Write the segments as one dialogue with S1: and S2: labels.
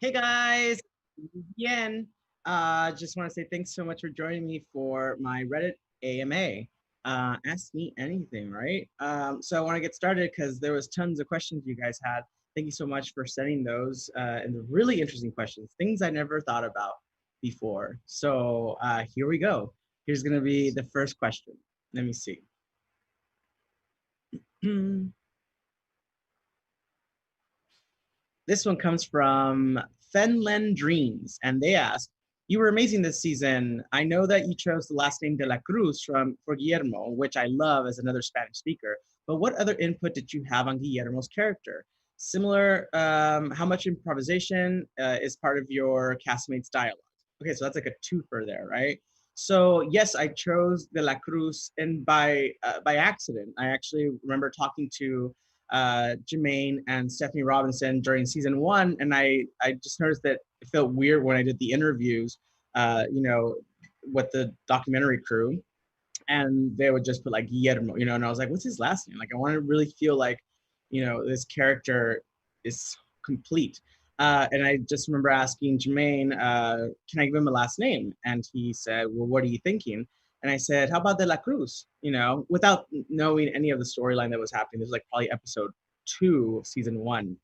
S1: Hey guys, again. Just want to say thanks so much for joining me for my Reddit AMA. Ask me anything, right? So I want to get started because there was tons of questions you guys had. Thank you so much for sending those and the really interesting questions, things I never thought about before. So here we go. Here's going to be the first question. Let me see. This one comes from Fenlen Dreams, and they ask, "You were amazing this season. I know that you chose the last name de la Cruz for Guillermo, which I love as another Spanish speaker. But what other input did you have on Guillermo's character? Similar, how much improvisation is part of your castmates' dialogue?" Okay, so that's like a twofer there, right? So yes, I chose de la Cruz, and by accident. I actually remember talking to Jermaine and Stephanie Robinson during season 1, and I just noticed that it felt weird when I did the interviews, with the documentary crew, and they would just put like Guillermo, and I was like, what's his last name? Like, I want to really feel like, this character is complete. And I just remember asking Jermaine, can I give him a last name? And he said, well, what are you thinking? And I said, how about De La Cruz? Without knowing any of the storyline that was happening. This was like probably episode 2 of season 1.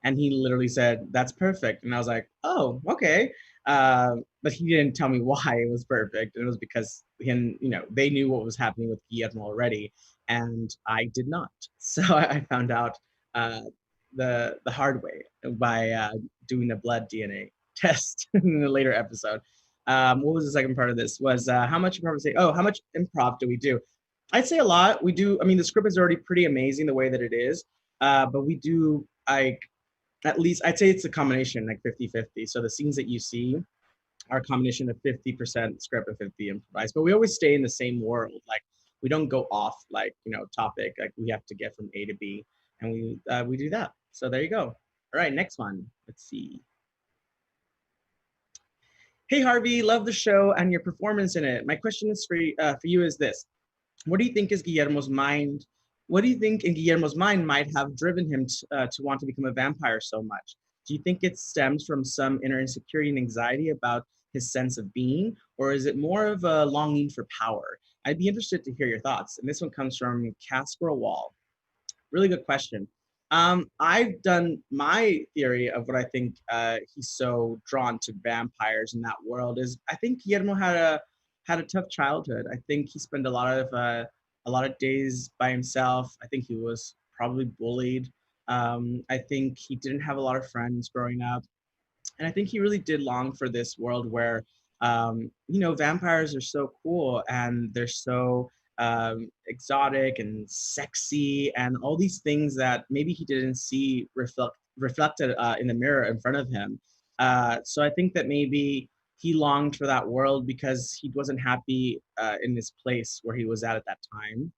S1: And he literally said, that's perfect. And I was like, oh, okay. But he didn't tell me why it was perfect. And it was because they knew what was happening with Guillermo already, and I did not. So I found out uh, the hard way by doing a blood DNA test in a later episode. What was the second part of this? Was how much improvisation? Oh, how much improv do we do? I'd say a lot. We do. I mean, the script is already pretty amazing the way that it is, but we do like at least I'd say it's a combination, like 50-50. So the scenes that you see are a combination of 50% script and 50 improvised. But we always stay in the same world. Like we don't go off topic. Like we have to get from A to B, and we do that. So there you go. All right, next one. Let's see. Hey Harvey, love the show and your performance in it. My question is for you is this: what do you think is Guillermo's mind? What do you think in Guillermo's mind might have driven him to want to become a vampire so much? Do you think it stems from some inner insecurity and anxiety about his sense of being, or is it more of a longing for power? I'd be interested to hear your thoughts. And this one comes from Casper Wall. Really good question. I've done my theory of what I think he's so drawn to vampires in that world is I think Guillermo had a tough childhood. I think he spent a lot of days by himself. I think he was probably bullied. I think he didn't have a lot of friends growing up, and I think he really did long for this world where vampires are so cool and they're so exotic and sexy and all these things that maybe he didn't see reflected in the mirror in front of him. So I think that maybe he longed for that world because he wasn't happy in this place where he was at that time.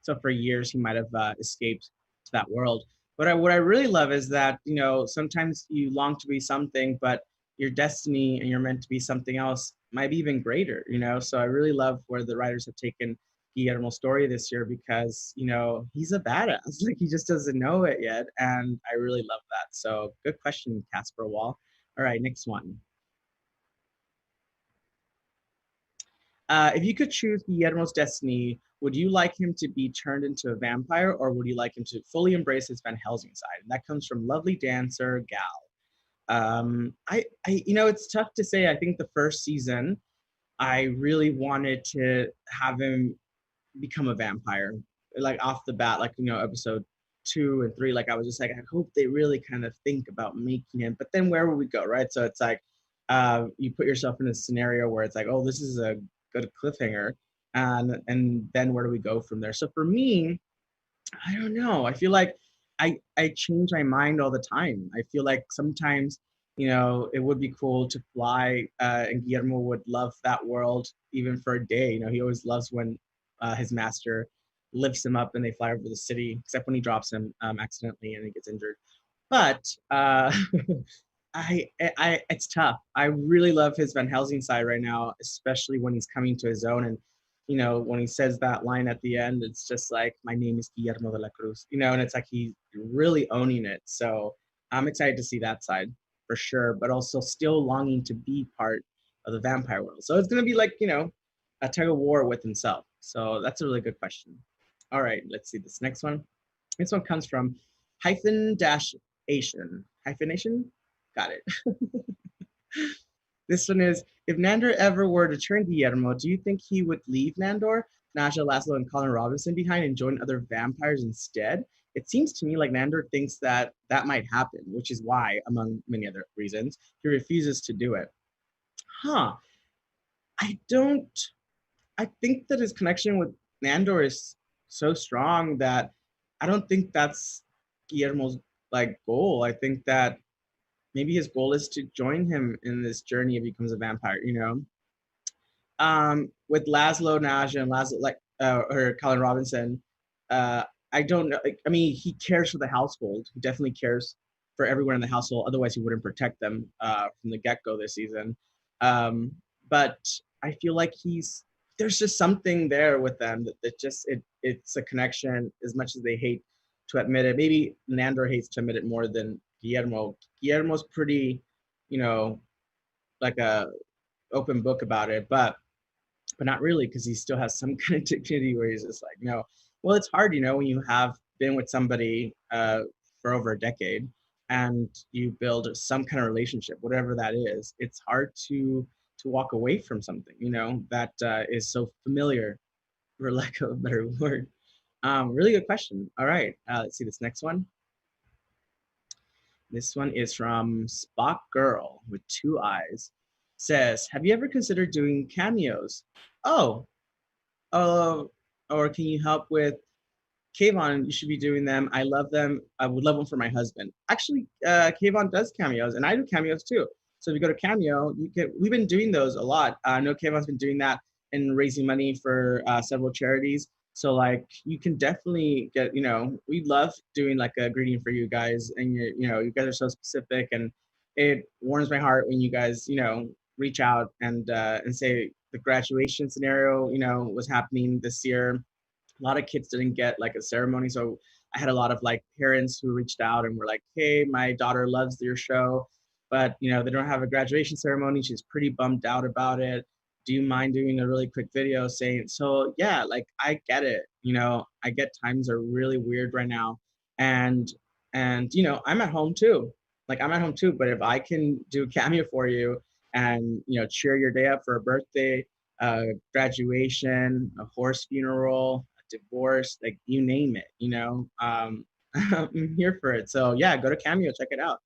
S1: So for years, he might have escaped to that world. But what I really love is that, sometimes you long to be something, but your destiny and you're meant to be something else might be even greater. So I really love where the writers have taken Guillermo's story this year because, he's a badass. Like he just doesn't know it yet. And I really love that. So good question, Casper Wall. All right, next one. If you could choose Guillermo's destiny, would you like him to be turned into a vampire, or would you like him to fully embrace his Van Helsing side? And that comes from lovely dancer Gal. It's tough to say. I think the first season, I really wanted to have him become a vampire, like off the bat, like episode 2 and 3. Like I was just like, I hope they really kind of think about making him. But then where would we go, right? So it's like you put yourself in a scenario where it's like, oh, this is a good cliffhanger, and then where do we go from there? So for me, I don't know. I feel like I change my mind all the time. I feel like sometimes it would be cool to fly, and Guillermo would love that world even for a day. He always loves when his master lifts him up and they fly over the city, except when he drops him accidentally and he gets injured. But it's tough. I really love his Van Helsing side right now, especially when he's coming to his own. And when he says that line at the end, it's just like, my name is Guillermo de la Cruz, and it's like he's really owning it. So I'm excited to see that side. for sure, but also still longing to be part of the vampire world. So it's going to be like, a tug of war with himself. So that's a really good question. All right, let's see this next one. This one comes from hyphen-ation. Hyphenation? Got it. This one is, if Nandor ever were to turn Guillermo, do you think he would leave Nandor, Naja, Laszlo, and Colin Robinson behind and join other vampires instead? It seems to me like Nandor thinks that that might happen, which is why, among many other reasons, he refuses to do it. Huh. I don't, I think that his connection with Nandor is so strong that I don't think that's Guillermo's like goal. I think that maybe his goal is to join him in this journey if he becomes a vampire, with Laszlo, Naja, and Laszlo, like, or Colin Robinson, I don't know. I mean, he cares for the household. He definitely cares for everyone in the household. Otherwise, he wouldn't protect them from the get-go this season. But I feel like there's just something there with them that just it's a connection. As much as they hate to admit it, maybe Nandor hates to admit it more than Guillermo. Guillermo's pretty, like a open book about it, but not really, because he still has some kind of dignity where he's just like, no. Well, it's hard, when you have been with somebody for over a decade and you build some kind of relationship, whatever that is. It's hard to walk away from something, that is so familiar, for lack of a better word. Really good question. All right, let's see this next one. This one is from spagirlwithtwoeyes. Says, have you ever considered doing cameos? Oh, or can you help with Kayvon? You should be doing them. I love them. I would love them for my husband. Actually, Kayvon does cameos, and I do cameos too. So if you go to Cameo, we've been doing those a lot. I know Kayvon's been doing that and raising money for several charities. So like, you can definitely get, we love doing like a greeting for you guys, and you guys are so specific, and it warms my heart when you guys, reach out and say the graduation scenario, was happening this year. A lot of kids didn't get like a ceremony, so I had a lot of like parents who reached out and were like, hey, my daughter loves your show, but they don't have a graduation ceremony. She's pretty bummed out about it. Do you mind doing a really quick video saying? So yeah, like, I get it. I get times are really weird right now, and I'm at home too. Like, I'm at home too, but if I can do a cameo for you and cheer your day up for a birthday, graduation, a horse funeral, a divorce, like, you name it, I'm here for it. So yeah, go to Cameo, check it out.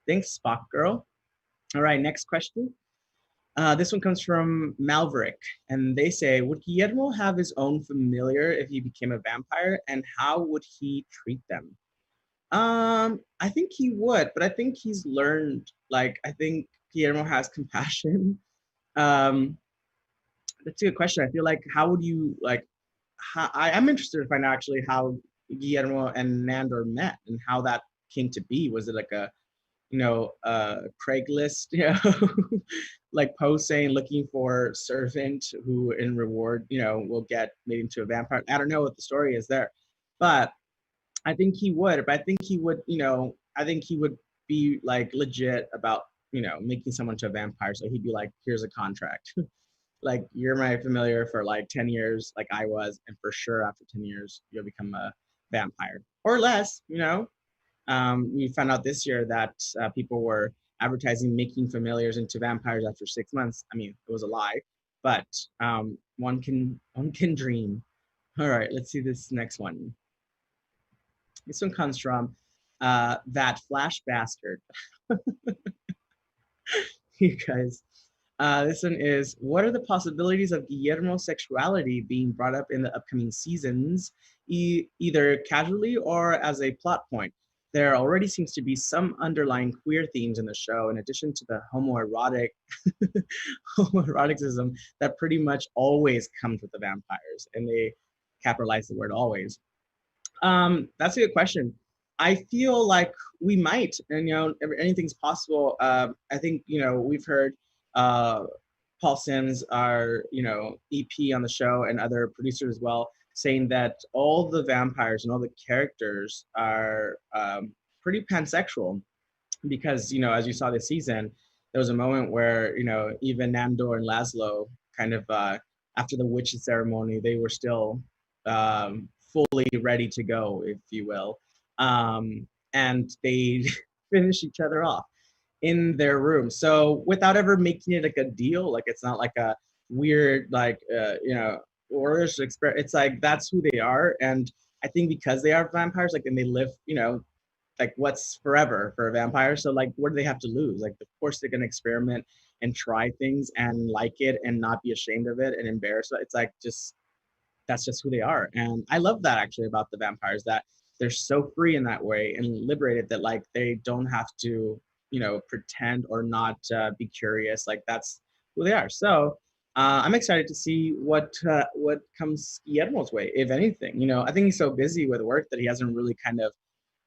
S1: Thanks, Spock Girl. All right, next question. This one comes from Maverick, and they say, would Guillermo have his own familiar if he became a vampire, and how would he treat them? I think he would, but I think he's learned, like, I think Guillermo has compassion. That's a good question. I feel like, how would you, like, I'm interested to find out actually how Guillermo and Nandor met and how that came to be. Was it like a Craigslist, like post saying looking for servant who in reward, will get made into a vampire? I don't know what the story is there, but I think he would. But I think he would, I think he would be like legit about, making someone to a vampire. So he'd be like, here's a contract. Like, you're my familiar for like 10 years, like I was, and for sure after 10 years, you'll become a vampire or less, we found out this year that people were advertising making familiars into vampires after 6 months. I mean, it was a lie, but one can dream. All right, let's see this next one. This one comes from that Flash bastard. You guys. This one is, what are the possibilities of Guillermo's sexuality being brought up in the upcoming seasons, either casually or as a plot point? There already seems to be some underlying queer themes in the show, in addition to the homoeroticism that pretty much always comes with the vampires, and they capitalize the word always. That's a good question. I feel like we might, and anything's possible. I think we've heard Paul Sims, our EP on the show, and other producers as well, saying that all the vampires and all the characters are pretty pansexual. because, as you saw this season, there was a moment where, even Nandor and Laszlo kind of, after the witches ceremony, they were still fully ready to go, if you will. And they finish each other off in their room. So without ever making it like a deal, like it's not like a weird, like, or it's like that's who they are. And I think because they are vampires, like, and they live, like what's forever for a vampire? So like, what do they have to lose? Like, of course they're gonna experiment and try things and like it and not be ashamed of it and embarrassed. It's like just that's just who they are. And I love that actually about the vampires, that they're so free in that way and liberated that like they don't have to, pretend or not be curious. Like that's who they are. So I'm excited to see what comes Guillermo's way, if anything. I think he's so busy with work that he hasn't really kind of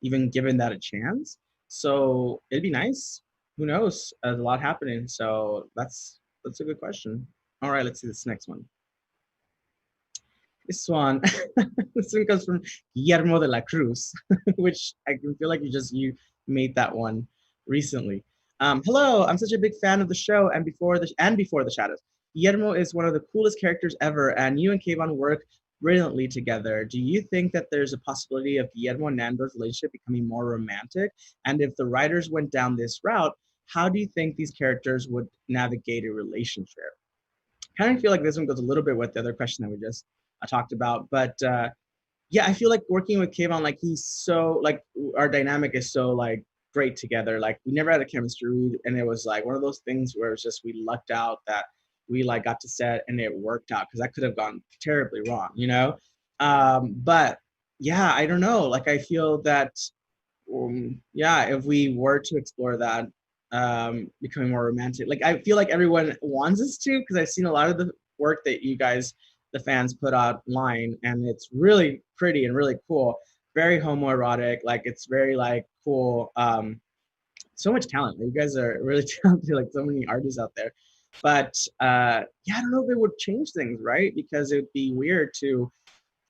S1: even given that a chance. So it'd be nice. Who knows? There's a lot happening. So that's a good question. All right, let's see this next one. This one, this one comes from Guillermo de la Cruz, which I can feel like you made that one recently. Hello, I'm such a big fan of the show and before the Shadows. Guillermo is one of the coolest characters ever, and you and Kayvon work brilliantly together. Do you think that there's a possibility of Guillermo and Nandor's relationship becoming more romantic? And if the writers went down this route, how do you think these characters would navigate a relationship? Kind of feel like this one goes a little bit with the other question that we just talked about, but yeah, I feel like working with Kayvon, like he's so like our dynamic is so like great together. Like we never had a chemistry, and it was like one of those things where it's just we lucked out that we like got to set and it worked out, because that could have gone terribly wrong. But yeah, I don't know. Like I feel that yeah, if we were to explore that, becoming more romantic, like I feel like everyone wants us to, because I've seen a lot of the work that you guys, the fans, put online, and it's really pretty and really cool, very homoerotic, like it's very like cool. So much talent. You guys are really talented, like so many artists out there. But yeah, I don't know if it would change things, right? Because it would be weird to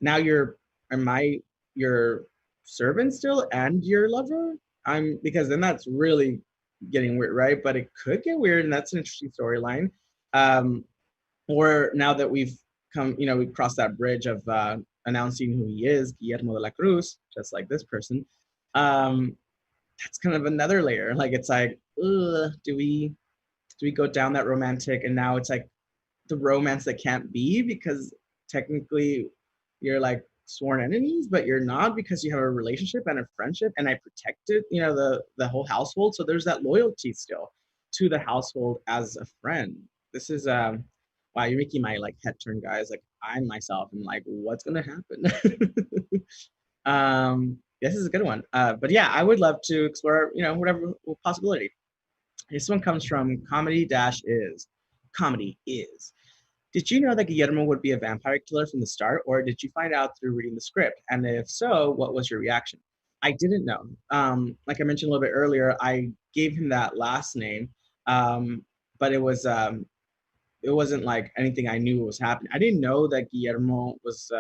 S1: now am I your servant still and your lover? Because then that's really getting weird, right? But it could get weird, and that's an interesting storyline. Um, or now that we've we've crossed that bridge of announcing who he is, Guillermo de la Cruz, just like this person. That's kind of another layer. Like it's like, do we go down that romantic? And now it's like the romance that can't be, because technically you're like sworn enemies, but you're not, because you have a relationship and a friendship, and I protected, the whole household. So there's that loyalty still to the household as a friend. This is wow, you're making my like head turn, guys. Like I myself am like, what's gonna happen? This is a good one. But yeah, I would love to explore, whatever possibility. This one comes from Comedy Dash Is. Comedy Is. Did you know that Guillermo would be a vampire killer from the start, or did you find out through reading the script? And if so, what was your reaction? I didn't know. Like I mentioned a little bit earlier, I gave him that last name, but it wasn't like anything I knew was happening. I didn't know that Guillermo was,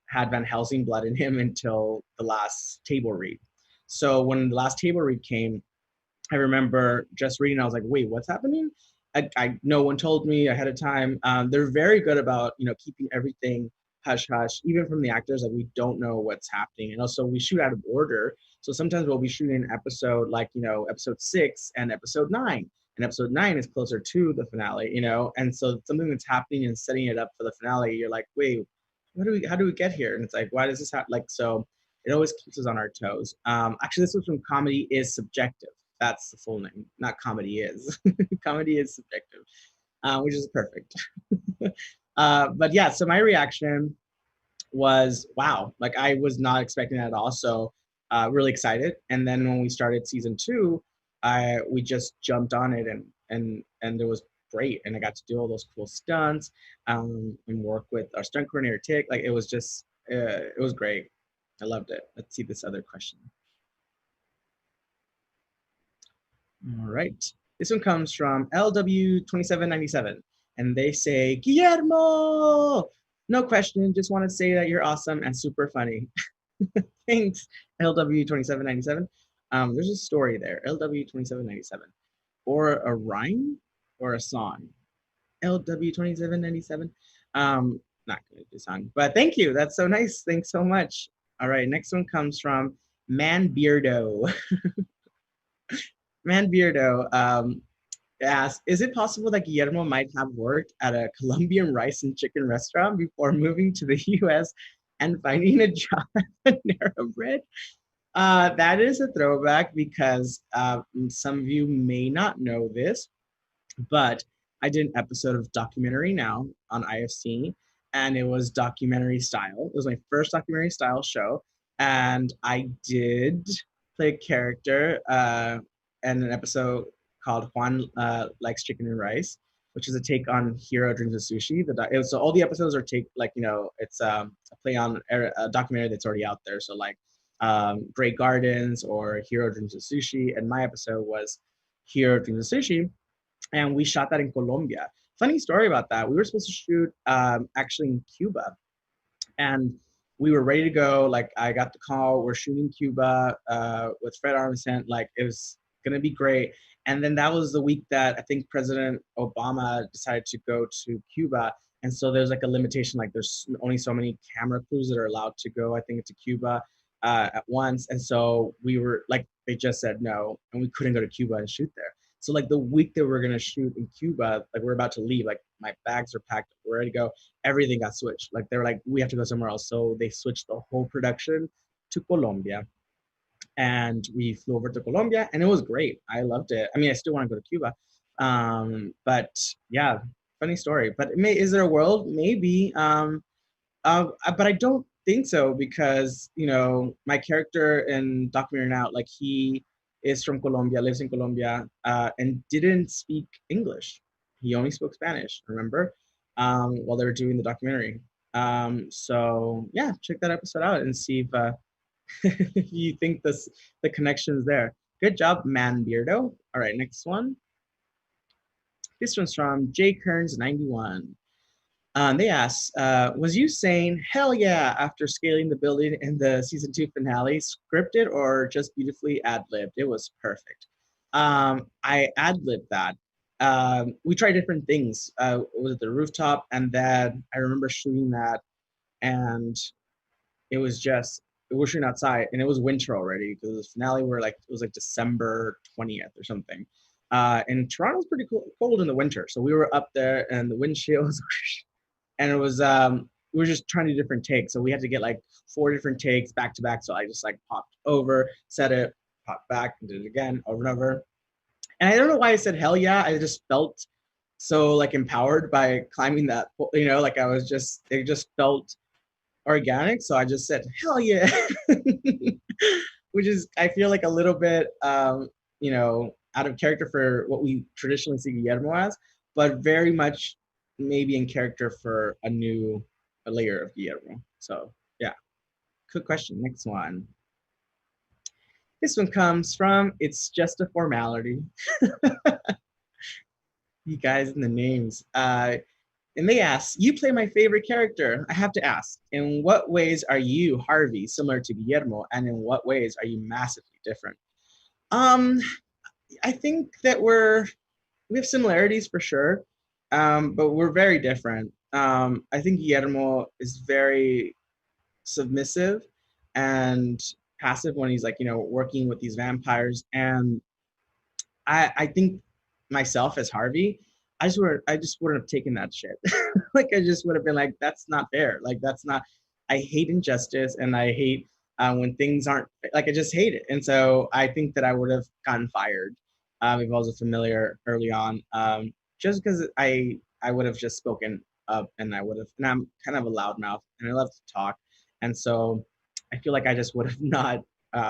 S1: had Van Helsing blood in him until the last table read. So when the last table read came, I remember just reading. I was like, "Wait, what's happening?" No one told me ahead of time. They're very good about keeping everything hush hush, even from the actors. Like we don't know what's happening, and also we shoot out of order. So sometimes we'll be shooting an episode like episode 6 and episode 9, and episode 9 is closer to the finale. And so something that's happening and setting it up for the finale, you're like, wait, how do we get here? And it's like, why does this happen? Like, so it always keeps us on our toes. Actually, this was from Comedy Is Subjective. That's the full name, not Comedy Is. Comedy Is Subjective, which is perfect. But yeah, so my reaction was, wow, like I was not expecting that at all. So really excited. And then when we started season 2, we just jumped on it, and it was great. And I got to do all those cool stunts and work with our stunt coordinator, Tick. Like it was just, it was great. I loved it. Let's see this other question. All right. This one comes from LW2797, and they say, Guillermo! No question, just want to say that you're awesome and super funny. Thanks, LW2797. There's a story there, LW 2797, or a rhyme or a song. LW 2797. Not gonna do song, but thank you. That's so nice. Thanks so much. All right, next one comes from Manbeardo. Manbeardo asks, is it possible that Guillermo might have worked at a Colombian rice and chicken restaurant before moving to the US and finding a job at Panera Bread? That is a throwback because some of you may not know this, but I did an episode of Documentary Now on IFC, and it was documentary style. It was my first documentary style show, and I did play a character in an episode called Juan Likes Chicken and Rice, which is a take on Hero Dreams of Sushi. So all the episodes are take like it's a play on a documentary that's already out there. So like Great Gardens or Hero Dreams of Sushi, and my episode was Hero Dreams of Sushi, and we shot that in Colombia. Funny story about that. We were supposed to shoot actually in Cuba, and we were ready to go. Like I got the call, we're shooting Cuba with Fred Armisen. Like it was gonna be great. And then that was the week that I think President Obama decided to go to Cuba. And so there's like a limitation, like there's only so many camera crews that are allowed to go, I think, to Cuba at once. And so we were like, they just said no, and we couldn't go to Cuba and shoot there. So like the week that we're gonna shoot in Cuba, like we're about to leave, like my bags are packed, we're ready to go. Everything got switched. Like they were like, we have to go somewhere else. So they switched the whole production to Colombia, and we flew over to Colombia, and it was great. I loved it. I mean, I still want to go to Cuba, but yeah, funny story. But is there a world? Maybe, but I don't think so because my character in Documentary Now, like he is from Colombia, lives in Colombia, and didn't speak English. He only spoke Spanish. Remember, while they were doing the documentary. So yeah, check that episode out and see if if you think the connection's there. Good job, Manbeardo. All right, next one. This one's from J Kearns 91. They asked, was you saying hell yeah after scaling the building in the season 2 finale, scripted or just beautifully ad-libbed? It was perfect. I ad-libbed that. We tried different things. It was at the rooftop, and then I remember shooting that, and it was just, we were shooting outside, and it was winter already because the finale were like, it was like December 20th or something. And Toronto's pretty cold in the winter, so we were up there, and the windshields, and it was we were just trying to do different takes, so we had to get like 4 different takes back to back. So I just like popped over, set it, popped back, and did it again over and over. And I don't know why I said hell yeah. I just felt so like empowered by climbing that, like I was just, it just felt organic. So I just said hell yeah, which is, I feel like a little bit, out of character for what we traditionally see Guillermo as, but very much maybe in character for a layer of Guillermo. So yeah, good question. Next one. This one comes from It's Just a Formality. You guys in the names. And they ask, you play my favorite character. I have to ask, in what ways are you, Harvey, similar to Guillermo, and in what ways are you massively different? I think that we have similarities for sure, but we're very different. I think Guillermo is very submissive and passive when he's like, working with these vampires. And I think myself as Harvey, I just wouldn't have taken that shit. Like I just would have been like, that's not fair. Like that's not. I hate injustice, and I hate when things aren't like, I just hate it. And so I think that I would have gotten fired if I was a familiar early on, just because I would have just spoken up, and and I'm kind of a loudmouth, and I love to talk, and so I feel like I just would have not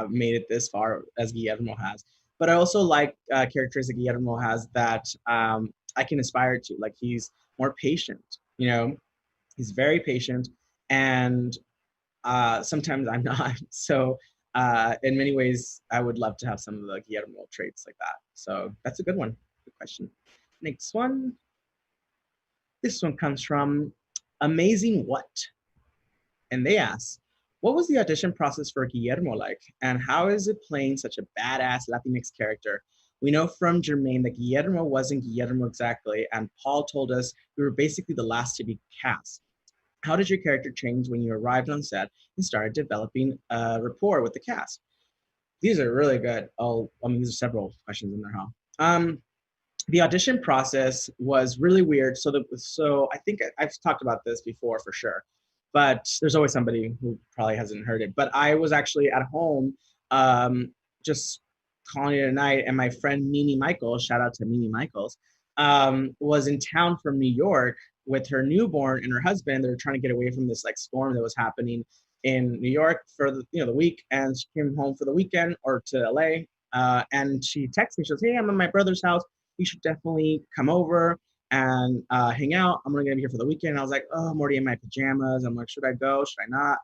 S1: made it this far as Guillermo has. But I also like characters that Guillermo has that I can aspire to. Like he's more patient, he's very patient, and sometimes I'm not. So in many ways, I would love to have some of the Guillermo traits like that. So that's a good one. Good question. Next one. This one comes from AmazingWhat. And they ask, What was the audition process for Guillermo like? And how is it playing such a badass Latinx character? We know from Jermaine that Guillermo wasn't Guillermo exactly, and Paul told us we were basically the last to be cast. How did your character change when you arrived on set and started developing a rapport with the cast? These are really good. These are several questions in there, huh? The audition process was really weird. So I think I've talked about this before for sure, but there's always somebody who probably hasn't heard it. But I was actually at home, just calling it a night, and my friend Mimi Michaels, shout out to Mimi Michaels, was in town from New York with her newborn and her husband. They were trying to get away from this like storm that was happening in New York for the week, and she came home for the weekend or to LA. And she texted me. She goes, "Hey, I'm at my brother's house. You should definitely come over and hang out. I'm gonna be here for the weekend." And I was like, "Oh, I'm already in my pajamas." I'm like, "Should I go? Should I not?"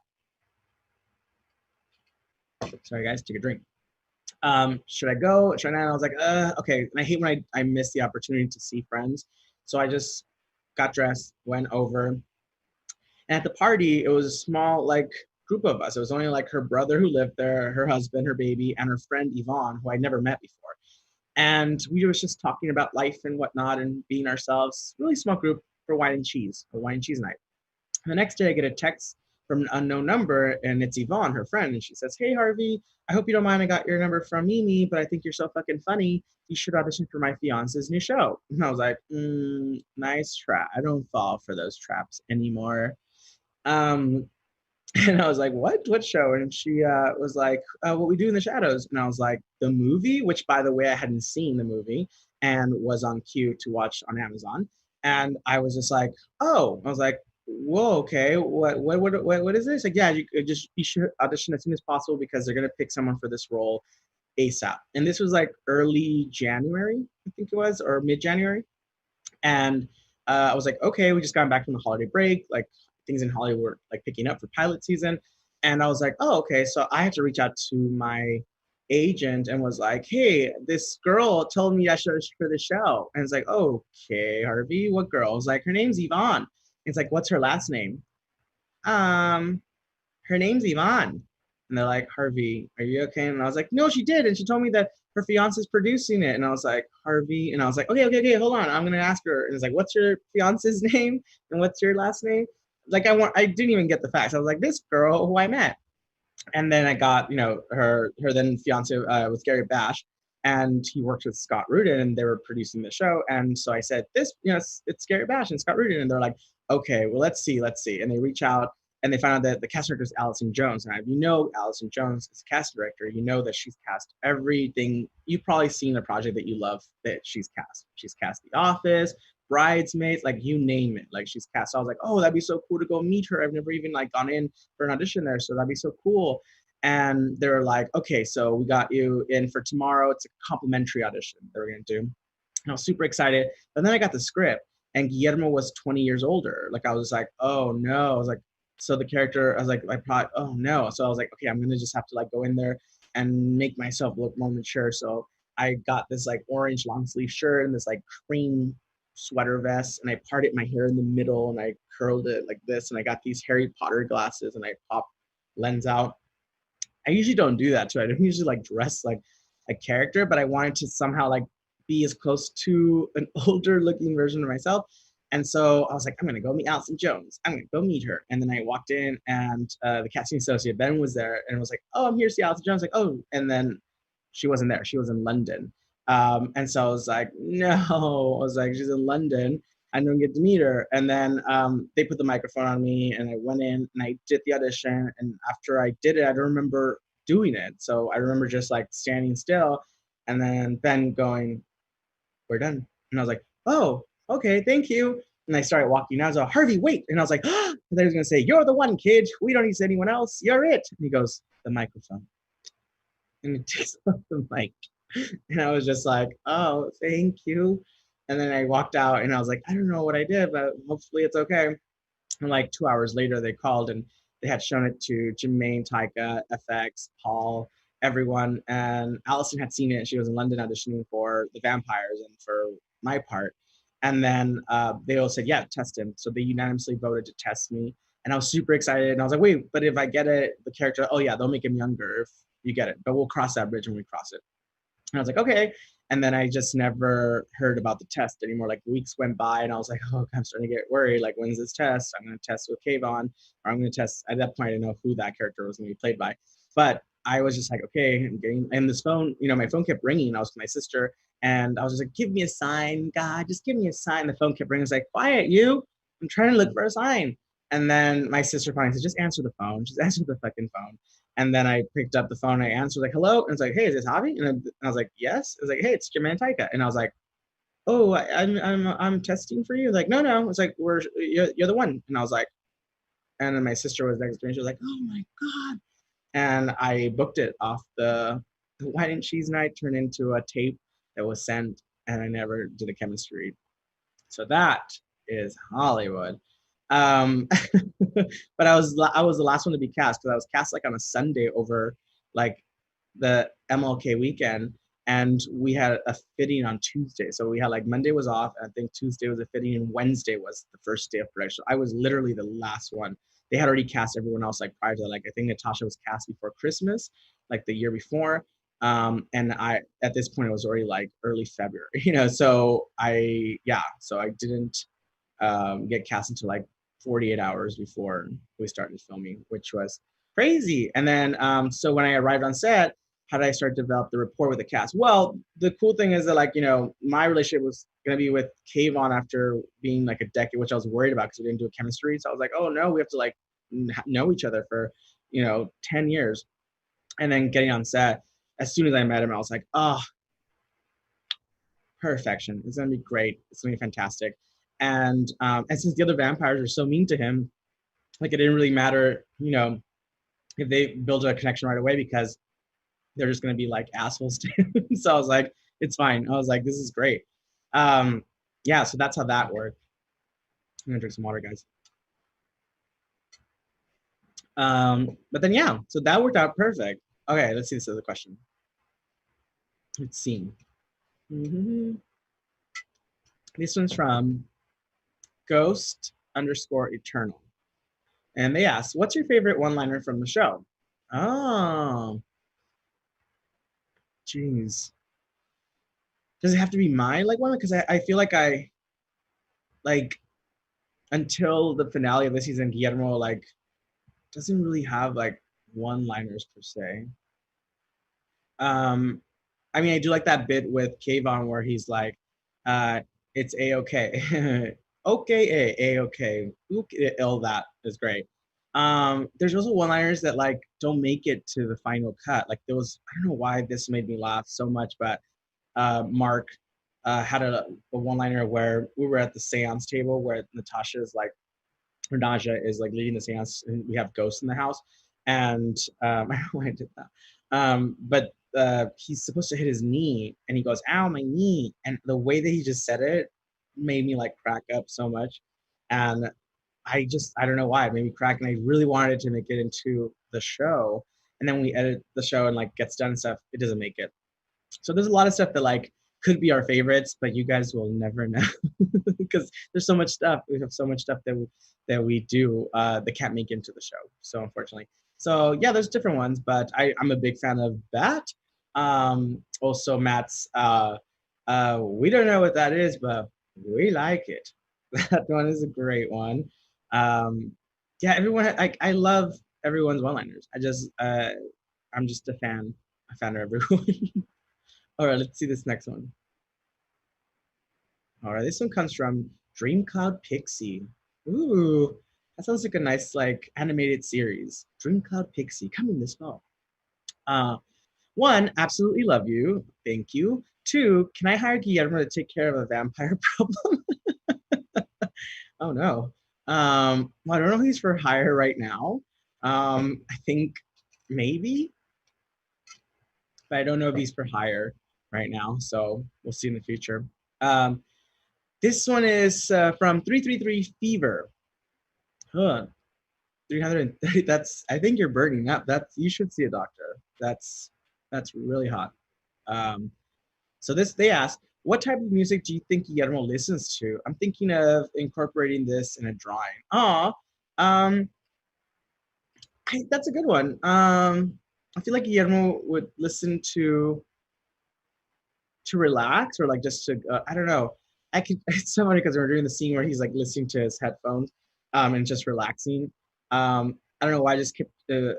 S1: Sorry, guys, take a drink. Should I go? Should I not? And I was like, okay. And I hate when I miss the opportunity to see friends. So I just got dressed, went over. And at the party, it was a small like group of us. It was only like her brother who lived there, her husband, her baby, and her friend Yvonne, who I'd never met before. And we was just talking about life and whatnot and being ourselves. Really small group for wine and cheese night. The next day, I get a text from an unknown number, and it's Yvonne, her friend, and she says, "Hey, Harvey, I hope you don't mind. I got your number from Mimi, but I think you're so fucking funny. You should audition for my fiance's new show." And I was like, nice try. I don't fall for those traps anymore. Um, and I was like, what show? And she was like, What We Do in the Shadows. And I was like, the movie, which by the way, I hadn't seen the movie and was on queue to watch on Amazon. And I was just like, oh, I was like, whoa, okay, what is this? Like, yeah, you should audition as soon as possible because they're gonna pick someone for this role ASAP. And this was like early January, I think it was, or mid-January. And I was like, okay, we just got back from the holiday break. Like things in Hollywood were like picking up for pilot season. And I was like, oh, okay. So I had to reach out to my agent and was like, hey, this girl told me I should audition for the show. And it's like, okay, Harvey, what girl? I was like, her name's Yvonne. It's like, what's her last name? Um, Her name's Yvonne. And they're like, Harvey, are you okay? And I was like, no, she did. And she told me that her fiance's producing it. And I was like, Harvey. And I was like, okay, hold on. I'm going to ask her. And it's like, what's your fiance's name? And what's your last name? Like, I didn't even get the facts. I was like, this girl who I met. And then I got, her then fiance with Gary Bash. And he worked with Scott Rudin and they were producing the show. And so I said, it's Gary Bash and Scott Rudin. And they're like, okay, well, let's see. And they reach out and they found out that the cast director is Allison Jones. And if you know Allison Jones is a cast director, you know that she's cast everything. You've probably seen a project that you love that she's cast. She's cast The Office, Bridesmaids, like you name it. Like she's cast. So I was like, oh, that'd be so cool to go meet her. I've never even like gone in for an audition there. So that'd be so cool. And they were like, okay, so we got you in for tomorrow. It's a complimentary audition that we're going to do. And I was super excited. But then I got the script and Guillermo was 20 years older. Like I was like, oh no. I was like, so the character, I was like, oh no. So I was like, okay, I'm gonna just have to like go in there and make myself look more mature. So I got this like orange long sleeve shirt and this like cream sweater vest, and I parted my hair in the middle and I curled it like this, and I got these Harry Potter glasses and I popped lens out. I usually don't do that too. I don't usually like dress like a character, but I wanted to somehow like be as close to an older looking version of myself. And so I was like, I'm going to go meet Allison Jones. I'm going to go meet her. And then I walked in and the casting associate, Ben, was there and was like, oh, I'm here to see Allison Jones. Like, oh, and then she wasn't there. She was in London. And so I was like, no, I was like, she's in London. I don't get to meet her. And then they put the microphone on me and I went in and I did the audition. And after I did it, I don't remember doing it. So I remember just like standing still and then Ben going, we're done. And I was like, oh, okay, thank you. And I started walking out. I was like, Harvey, wait. And I was like, oh, and then he was going to say, you're the one, kid. We don't need anyone else. You're it. And he goes, the microphone. And he takes off the mic. And I was just like, oh, thank you. And then I walked out and I was like, I don't know what I did, but hopefully it's okay. And like 2 hours later, they called and they had shown it to Jermaine, Taika, FX, Paul, everyone. And Allison had seen it. She was in London auditioning for the vampires and for my part. And then they all said, yeah, test him. So they unanimously voted to test me. And I was super excited. And I was like, wait, but if I get it, the character, oh yeah, they'll make him younger if you get it. But we'll cross that bridge when we cross it. And I was like, okay. And then I just never heard about the test anymore. Like weeks went by and I was like, oh, I'm starting to get worried. Like, when's this test? I'm going to test with Kailyn, or I'm going to test. At that point, I didn't know who that character was going to be played by. But I was just like, okay, I'm getting, and this phone, my phone kept ringing. I was with my sister and I was just like, give me a sign, God, just give me a sign. The phone kept ringing. I was like, quiet, you. I'm trying to look for a sign. And then my sister finally said, just answer the phone. Just answer the fucking phone. And then I picked up the phone. And I answered like, hello. And it's like, hey, is this Harvey? And I was like, yes. It was like, hey, it's Jim and Taika. And I was like, oh, I'm testing for you. Like, no. It's like, you're the one. And I was like, and then my sister was next to me. She was like, oh my God. And I booked it off the wine and cheese night, turned into a tape that was sent. And I never did a chemistry. So that is Hollywood. But I was the last one to be cast because I was cast like on a Sunday over like the MLK weekend, and we had a fitting on Tuesday. So we had like Monday was off, and I think Tuesday was a fitting, and Wednesday was the first day of production. I was literally the last one. They had already cast everyone else like prior to that. Like I think Natasha was cast before Christmas, like the year before. And I at this point it was already like early February, so I didn't get cast until like 48 hours before we started filming, which was crazy. And then, so when I arrived on set, how did I start to develop the rapport with the cast? Well, the cool thing is that like, my relationship was going to be with Kailyn after being like a decade, which I was worried about because we didn't do a chemistry. So I was like, oh no, we have to like know each other for, 10 years. And then getting on set, as soon as I met him, I was like, oh, perfection. It's going to be great. It's going to be fantastic. And since the other vampires are so mean to him, like it didn't really matter, if they build a connection right away because they're just gonna be like assholes to him. So I was like, it's fine. I was like, this is great. Yeah, so that's how that worked. I'm gonna drink some water, guys. But then yeah, so that worked out perfect. Okay, let's see this other question. Let's see. Mm-hmm. This one's from Ghost_Eternal. And they asked, what's your favorite one-liner from the show? Oh, jeez. Does it have to be my like one? Because I feel like I like until the finale of the season, Guillermo like doesn't really have like one-liners per se. I mean, I do like that bit with Kailyn where he's like, it's A-okay. Okay, A-okay. All that is great. There's also one-liners that like don't make it to the final cut. Like there was, I don't know why this made me laugh so much, but Mark had a one-liner where we were at the seance table where Natasha is like, or Naja is like leading the seance, and we have ghosts in the house. And I don't know why I did that. But he's supposed to hit his knee, and he goes, "Ow, my knee!" And the way that he just said it made me like crack up so much. And I don't know why it made me crack, and I really wanted to make it into the show. And then we edit the show and like gets done and stuff, it doesn't make it. So there's a lot of stuff that like could be our favorites, but you guys will never know because there's so much stuff. We have so much stuff that we do that can't make it into the show. So unfortunately, so yeah, there's different ones, but I'm a big fan of that. Also, Matt's we don't know what that is, but we like it. That one is a great one. Yeah, everyone. I love everyone's one-liners. I'm just a fan of everyone. All right, let's see this next one. All right, this one comes from Dream Cloud Pixie. Ooh, that sounds like a nice like animated series. Dream Cloud Pixie coming this fall. One, absolutely love you. Thank you. Two, can I hire Guillermo to take care of a vampire problem? Oh no. Well, I don't know if he's for hire right now. I think maybe, but I don't know if he's for hire right now. So we'll see in the future. This one is from 333 Fever. Huh. 330. That's. I think you're burning up. You should see a doctor. That's really hot. So they asked, what type of music do you think Guillermo listens to? I'm thinking of incorporating this in a drawing. Um, that's a good one. I feel like Guillermo would listen to relax or like just to I don't know. I could it's so funny because we're doing the scene where he's like listening to his headphones and just relaxing. I don't know why I just kept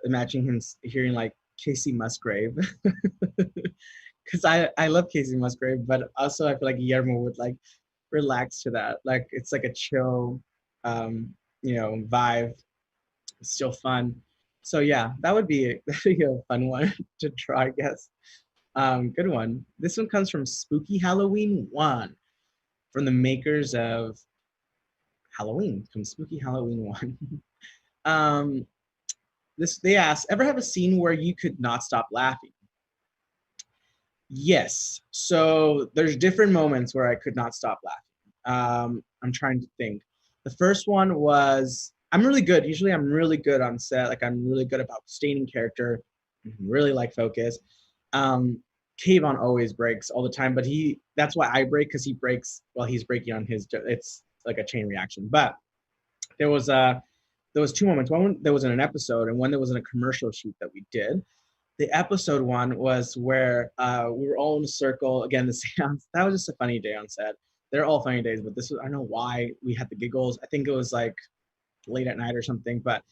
S1: imagining him hearing like Casey Musgrave because I love Casey Musgrave, but also I feel like Guillermo would like relax to that. Like it's like a chill, um, vibe. It's still fun. So yeah, that'd be a fun one to try, I guess. Good one. This one comes from Spooky Halloween 1 from the makers of Halloween, from Spooky Halloween 1. um, this they asked, ever have a scene where you could not stop laughing? Yes. So there's different moments where I could not stop laughing. I'm trying to think. The first one was I'm really good. Usually I'm really good on set. Like I'm really good about staying in character, really like focus. Um, Kayvon always breaks all the time, but that's why I break because he breaks while he's breaking on his. It's like a chain reaction. But there was there was two moments. One there was in an episode, and one there was in a commercial shoot that we did. The episode one was where we were all in a circle. Again, the seance. That was just a funny day on set. They're all funny days, but this was I don't know why we had the giggles. I think it was like late at night or something. But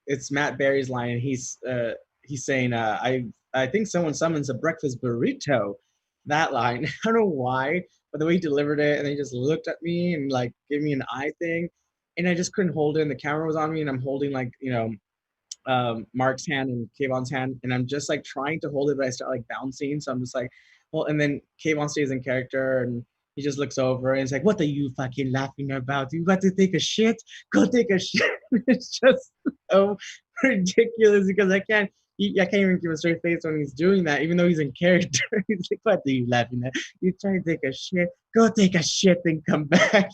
S1: it's Matt Berry's line, and he's saying, I think someone summons a breakfast burrito. That line, I don't know why, but the way he delivered it, and he just looked at me and like gave me an eye thing, and I just couldn't hold it. And the camera was on me, and I'm holding like Mark's hand and Kayvon's hand, and I'm just like trying to hold it, but I start like bouncing. So I'm just like, well, and then Kayvon stays in character, and he just looks over and he's like, "What are you fucking laughing about? You got to take a shit? Go take a shit." It's just so ridiculous because I can't even give a straight face when he's doing that, even though he's in character. He's like, "What are you laughing at? You trying to take a shit? Go take a shit and come back."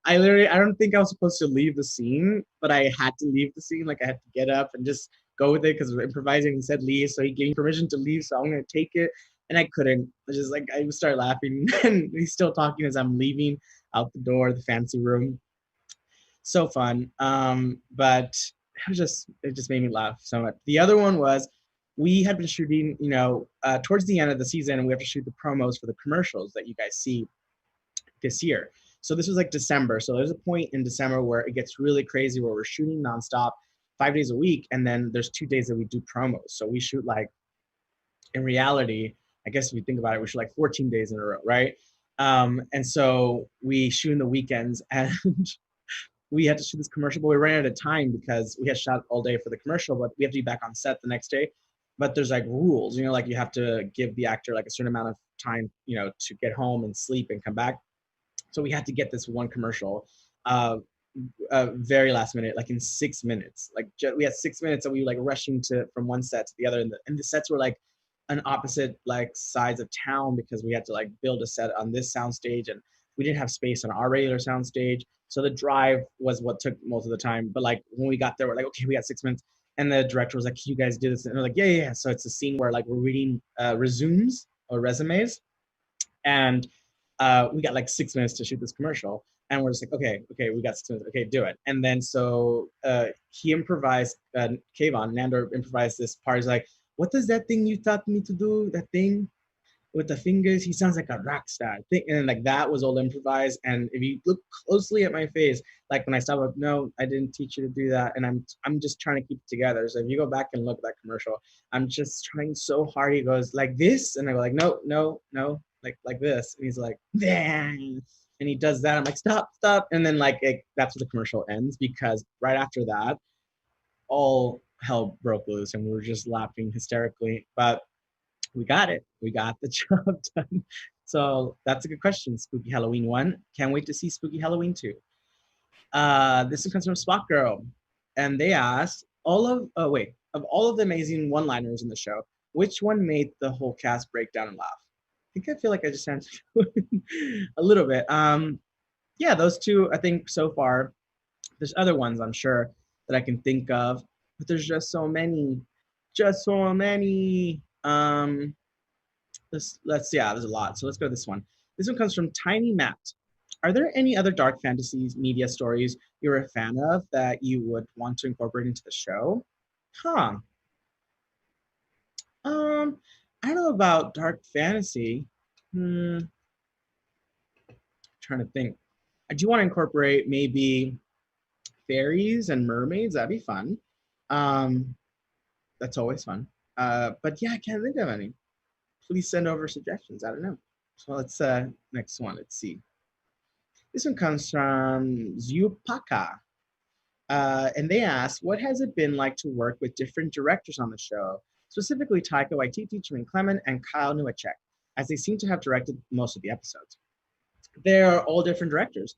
S1: I don't think I was supposed to leave the scene, but I had to leave the scene. Like I had to get up and just go with it because we're improvising. He said leave, so he gave me permission to leave. So I'm gonna take it, and I couldn't. I just like I start laughing, and he's still talking as I'm leaving out the door, the fancy room. So fun. But it just made me laugh so much. The other one was we had been shooting, towards the end of the season, and we have to shoot the promos for the commercials that you guys see this year. So this was like December. So there's a point in December where it gets really crazy where we're shooting nonstop 5 days a week. And then there's 2 days that we do promos. So we shoot like, in reality, I guess if you think about it, we shoot like 14 days in a row, right? And so we shoot in the weekends and we had to shoot this commercial, but we ran out of time because we had shot all day for the commercial, but we have to be back on set the next day. But there's like rules, like you have to give the actor like a certain amount of time, to get home and sleep and come back. So we had to get this one commercial very last minute, like in 6 minutes. Like we had 6 minutes and we were like rushing from one set to the other. And the sets were like an opposite like sides of town because we had to like build a set on this soundstage and we didn't have space on our regular soundstage. So the drive was what took most of the time. But like when we got there, we're like, okay, we got 6 minutes. And the director was like, can you guys do this? And we're like, yeah. So it's a scene where like we're reading resumes or resumes. And we got like 6 minutes to shoot this commercial. And we're just like, okay, we got 6 minutes. Okay, do it. And then so he improvised, Kayvon, Nando improvised this part. He's like, what is that thing you taught me to do? That thing with the fingers? He sounds like a rock star. And like that was all improvised. And if you look closely at my face, like when I stop up, no, I didn't teach you to do that. And I'm just trying to keep it together. So if you go back and look at that commercial, I'm just trying so hard. He goes like this, and I go like, no, like this. And he's like, dang. And he does that. I'm like, stop. And then like that's where the commercial ends because right after that, all hell broke loose and we were just laughing hysterically. But we got it. We got the job done. So that's a good question. Spooky Halloween 1. Can't wait to see Spooky Halloween 2. This one comes from Spot Girl. And they asked of all of the amazing one-liners in the show, which one made the whole cast break down and laugh? I feel like I just answered a little bit. Yeah, those two, I think so far. There's other ones I'm sure that I can think of, but there's just so many. Just so many. There's a lot. So let's go to this one. This one comes from Tiny Matt. Are there any other dark fantasy media stories you're a fan of that you would want to incorporate into the show? Huh. Um, I don't know about dark fantasy. Trying to think. I do want to incorporate maybe fairies and mermaids. That'd be fun. Um, that's always fun. But yeah, I can't think of any. Please send over suggestions. I don't know. So let's next one. Let's see. This one comes from Zupaka. And they ask, what has it been like to work with different directors on the show, specifically Taika Waititi, Jermaine Clement, and Kyle Newacek, as they seem to have directed most of the episodes. They're all different directors.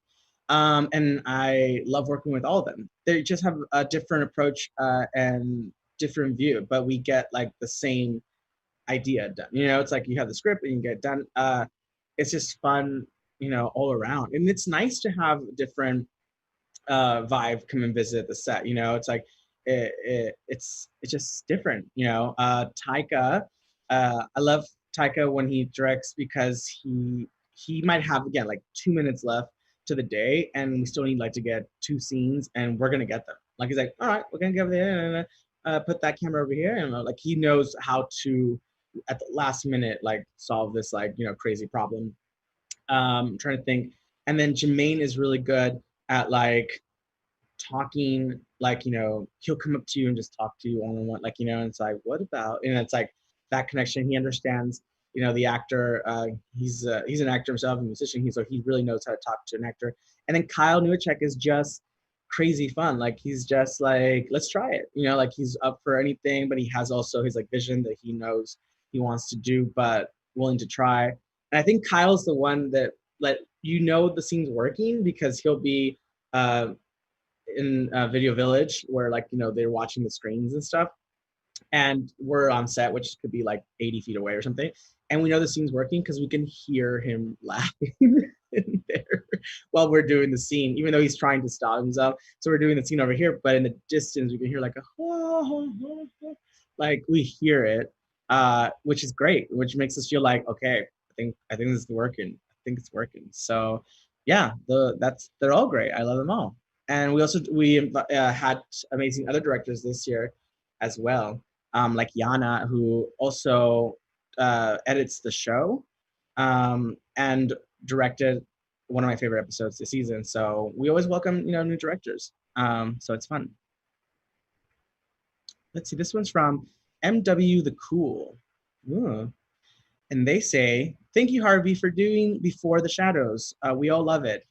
S1: And I love working with all of them. They just have a different approach and different view, but we get like the same idea done. You know, it's like you have the script and you get it done. It's just fun, you know, all around. And it's nice to have different vibe come and visit the set. You know, it's like it's just different. You know, Taika. I love Taika when he directs because he might have again like 2 minutes left to the day, and we still need like to get 2 scenes, and we're gonna get them. Like he's like, all right, we're gonna get there and put that camera over here, and like he knows how to at the last minute like solve this like crazy problem. I'm trying to think, and then Jermaine is really good at like talking, like he'll come up to you and just talk to you one on one, like and it's like, what about, it's like that connection. He understands the actor. He's an actor himself, a musician. He really knows how to talk to an actor. And then Kyle Newacek is just crazy fun. Like he's just like, let's try it. Like he's up for anything, but he has also his like vision that he knows he wants to do, but willing to try. And I think Kyle's the one that let the scene's working because he'll be in Video Village where like they're watching the screens and stuff, and we're on set, which could be like 80 feet away or something, and we know the scene's working because we can hear him laughing in there while we're doing the scene, even though he's trying to stop himself. So we're doing the scene over here, but in the distance we can hear like a like we hear it, which is great, which makes us feel like, okay, I think this is working. I think it's working. So yeah, they're all great. I love them all. And we had amazing other directors this year as well, like Yana, who also edits the show and directed one of my favorite episodes this season. So we always welcome new directors. So it's fun. Let's see. This one's from MW the Cool. Ooh. And they say, thank you, Harvey, for doing Before the Shadows. We all love it.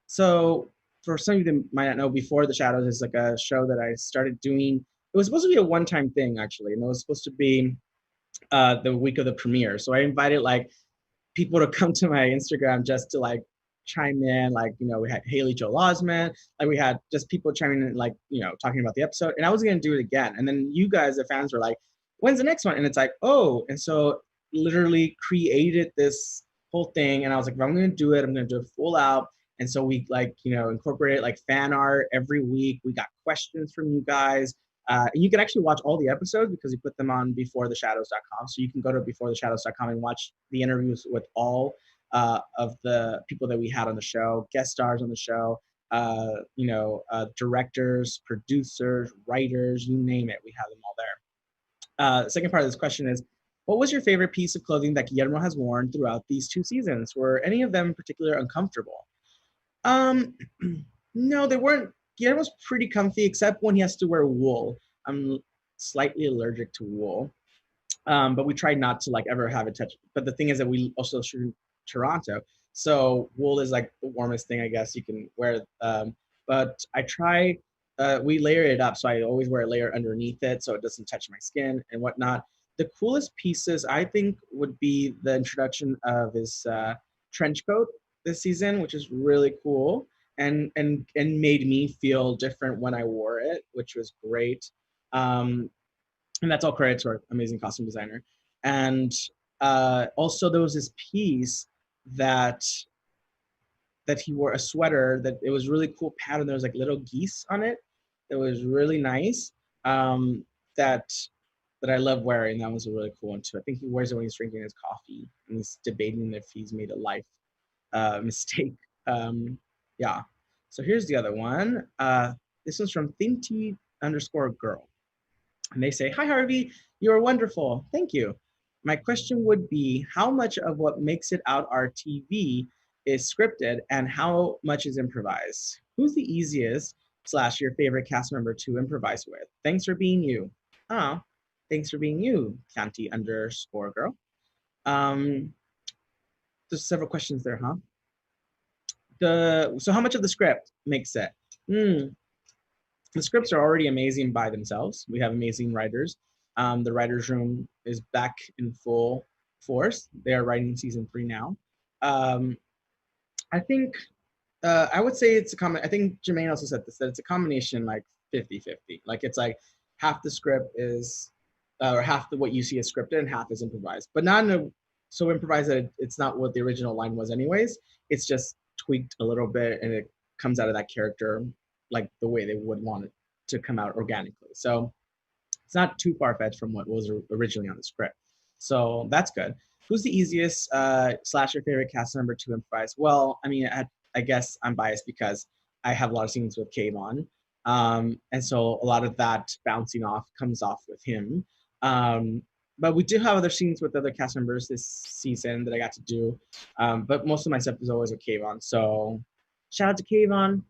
S1: So for some of you that might not know, Before the Shadows is like a show that I started doing. It was supposed to be a one-time thing, actually, and it was supposed to be the week of the premiere. So I invited like people to come to my Instagram just to like chime in. Like, we had Haley Joel Osment, like we had just people chiming in, like, talking about the episode. And I was going to do it again. And then you guys, the fans, were like, when's the next one? And it's like, oh, and so literally created this whole thing. And I was like, if I'm going to do it, I'm going to do it full out. And so we like, incorporated like fan art every week. We got questions from you guys. And you can actually watch all the episodes because we put them on beforetheshadows.com. So you can go to beforetheshadows.com and watch the interviews with all of the people that we had on the show, guest stars on the show, directors, producers, writers, you name it. We have them all there. The second part of this question is, what was your favorite piece of clothing that Guillermo has worn throughout these 2 seasons? Were any of them particularly uncomfortable? No, they weren't. Guillermo's pretty comfy, except when he has to wear wool. I'm slightly allergic to wool, but we tried not to like ever have it touch. But the thing is that we also shoot in Toronto, so wool is like the warmest thing I guess you can wear. But I try. We layer it up, so I always wear a layer underneath it so it doesn't touch my skin and whatnot. The coolest pieces I think would be the introduction of his trench coat this season, which is really cool and made me feel different when I wore it, which was great. And that's all credit to our amazing costume designer. And also there was this piece that he wore, a sweater that it was really cool pattern. There was like little geese on it. That was really nice. That I love wearing. That was a really cool one too. I think he wears it when he's drinking his coffee and he's debating if he's made a life mistake. Yeah. So here's the other one. This one's from Thinty_girl. And they say, "Hi, Harvey. You are wonderful. Thank you. My question would be, how much of what makes it out our TV is scripted and how much is improvised? Who's the easiest / your favorite cast member to improvise with? Thanks for being you." Oh, thanks for being you, Canty_girl. Um, there's several questions there, huh? So how much of the script makes it? Hmm. The scripts are already amazing by themselves. We have amazing writers. The writers' room is back in full force. They are writing season 3 now. Um, I think I would say it's a common. I think Jermaine also said this, that it's a combination like 50-50. Like it's like half the script is or half the what you see is scripted and half is improvised, but not in a so improvised that it's not what the original line was anyways. It's just tweaked a little bit and it comes out of that character like the way they would want it to come out organically. So it's not too far-fetched from what was originally on the script. So that's good. Who's the easiest / your favorite cast member to improvise? Well, I mean, I guess I'm biased because I have a lot of scenes with Kailyn. And so a lot of that bouncing off comes off with him. But we do have other scenes with other cast members this season that I got to do. But most of my stuff is always with Kailyn. So shout out to Kailyn.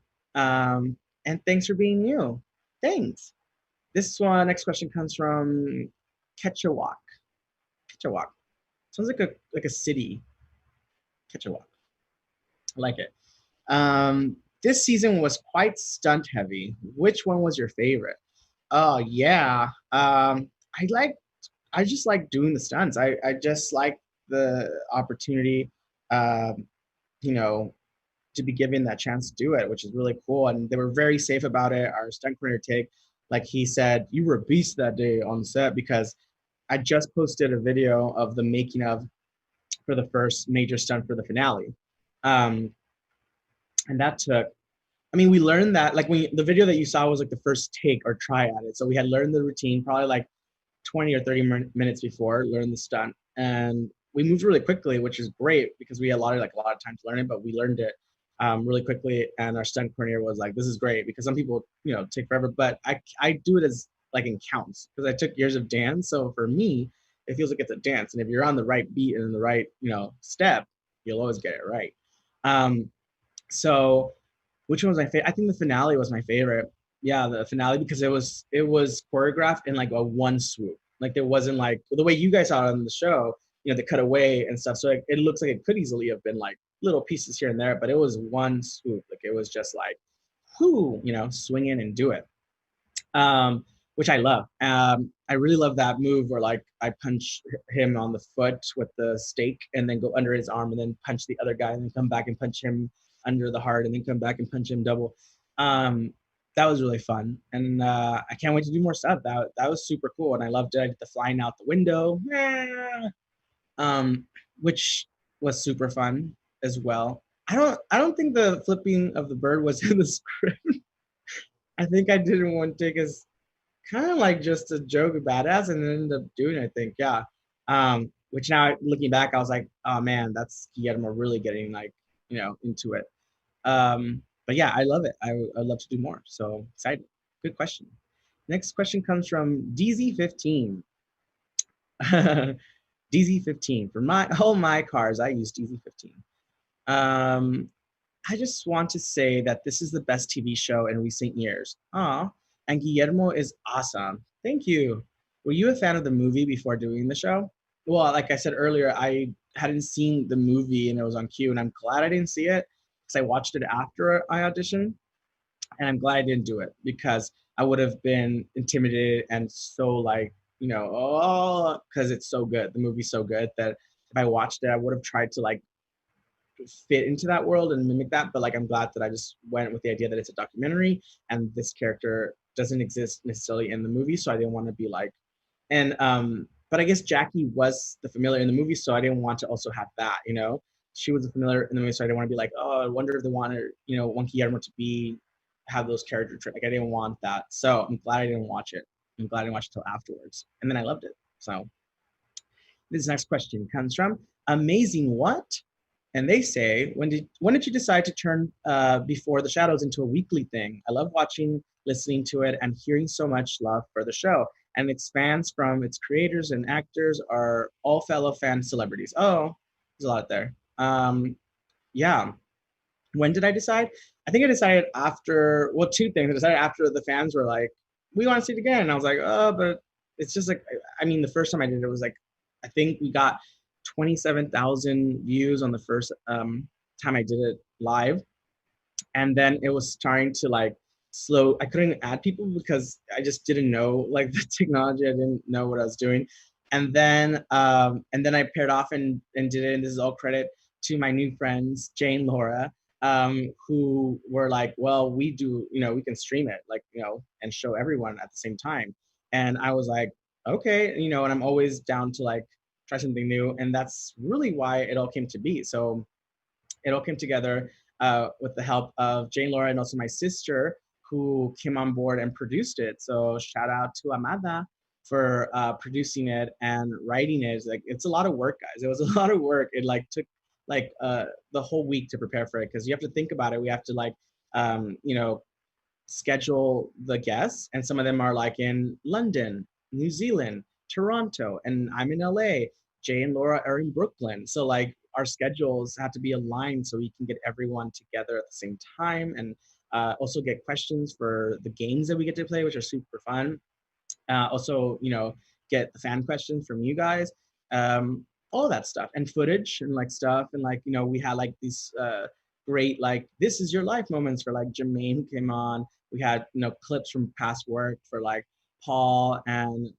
S1: And thanks for being you. Thanks. This one, next question comes from Ketchawak. Ketchawak. Sounds like a city. Ketchawak. I like it. This season was quite stunt heavy. Which one was your favorite? Oh yeah. I just like doing the stunts. I just like the opportunity, you know, to be given that chance to do it, which is really cool. And they were very safe about it. Our stunt coordinator, like he said, you were a beast that day on set because I just posted a video of the making of for the first major stunt for the finale. And that took, I mean, we learned that, like the video that you saw was like the first take or try at it. So we had learned the routine probably like 20 or 30 minutes before, learned the stunt. And we moved really quickly, which is great because we had a lot of time to learn it, but we learned it really quickly. And our stunt coordinator was like, this is great because some people, take forever, but I do it as like in counts because I took years of dance. So for me, it feels like it's a dance. And if you're on the right beat and in the right, step, you'll always get it right. So which one was my favorite? I think the finale was my favorite. Yeah, the finale because it was choreographed in like a one swoop. Like there wasn't like the way you guys saw it on the show, they cut away and stuff. So it looks like it could easily have been like little pieces here and there, but it was one swoop. Like it was just like, whoo, swing in and do it. Which I love. I really love that move where like I punch him on the foot with the stake and then go under his arm and then punch the other guy and then come back and punch him under the heart and then come back and punch him double. That was really fun. And I can't wait to do more stuff. That was super cool. And I loved it. The flying out the window, which was super fun as well. I don't think the flipping of the bird was in the script. I think I did it one take as kind of like just a joke badass and then ended up doing it, I think. Yeah. Which now looking back, I was like, oh man, that's Guillermo really getting like, into it. But yeah, I love it. I'd love to do more. So excited. Good question. Next question comes from DZ15. DZ15. For all my cars, I use DZ15. I just want to say that this is the best TV show in recent years. Aw, and Guillermo is awesome. Thank you. Were you a fan of the movie before doing the show? Well, like I said earlier, I hadn't seen the movie and it was on cue, and I'm glad I didn't see it because I watched it after I auditioned, and I'm glad I didn't do it because I would have been intimidated and so like, because it's so good. The movie's so good that if I watched it, I would have tried to like fit into that world and mimic that. But like, I'm glad that I just went with the idea that it's a documentary and this character doesn't exist necessarily in the movie. So I didn't want to be like, and but I guess Jackie was the familiar in the movie, so I didn't want to also have that, She was a familiar in the movie, so I didn't want to be like, oh, I wonder if they wanted, want Guillermo to have those character traits. Like I didn't want that. So I'm glad I didn't watch it. I'm glad I didn't watch it till afterwards. And then I loved it. So this next question comes from AmazingWhat. And they say, when did you decide to turn Before the Shadows into a weekly thing? I love watching, listening to it, and hearing so much love for the show. And it expands from its creators and actors are all fellow fan celebrities. Oh, there's a lot there. Yeah. When did I decide? I think I decided after, well, two things. I decided after the fans were like, we want to see it again. And I was like, oh, but it's just like, I mean, the first time I did it was like, I think we got 27,000 views on the first time I did it live. And then it was starting to like slow. I couldn't add people because I just didn't know like the technology. I didn't know what I was doing. And then I paired off and did it. And this is all credit to my new friends, Jane, Laura, who were like, well, we do, we can stream it, like, and show everyone at the same time. And I was like, okay, and I'm always down to like try something new. And that's really why it all came to be. So it all came together with the help of Jane, Laura, and also my sister, who came on board and produced it. So shout out to Amada for producing it and writing it. Like, it's a lot of work, guys. It was a lot of work. It like took like the whole week to prepare for it, because you have to think about it. We have to like schedule the guests, and some of them are like in London, New Zealand, Toronto, and I'm in LA. Jay and Laura are in Brooklyn. So like our schedules have to be aligned so we can get everyone together at the same time, and also get questions for the games that we get to play, which are super fun. Also, get the fan questions from you guys, all that stuff, and footage and like stuff. And like, we had like these great, like, this is your life moments for like Jermaine, who came on. We had, clips from past work for like Paul, and,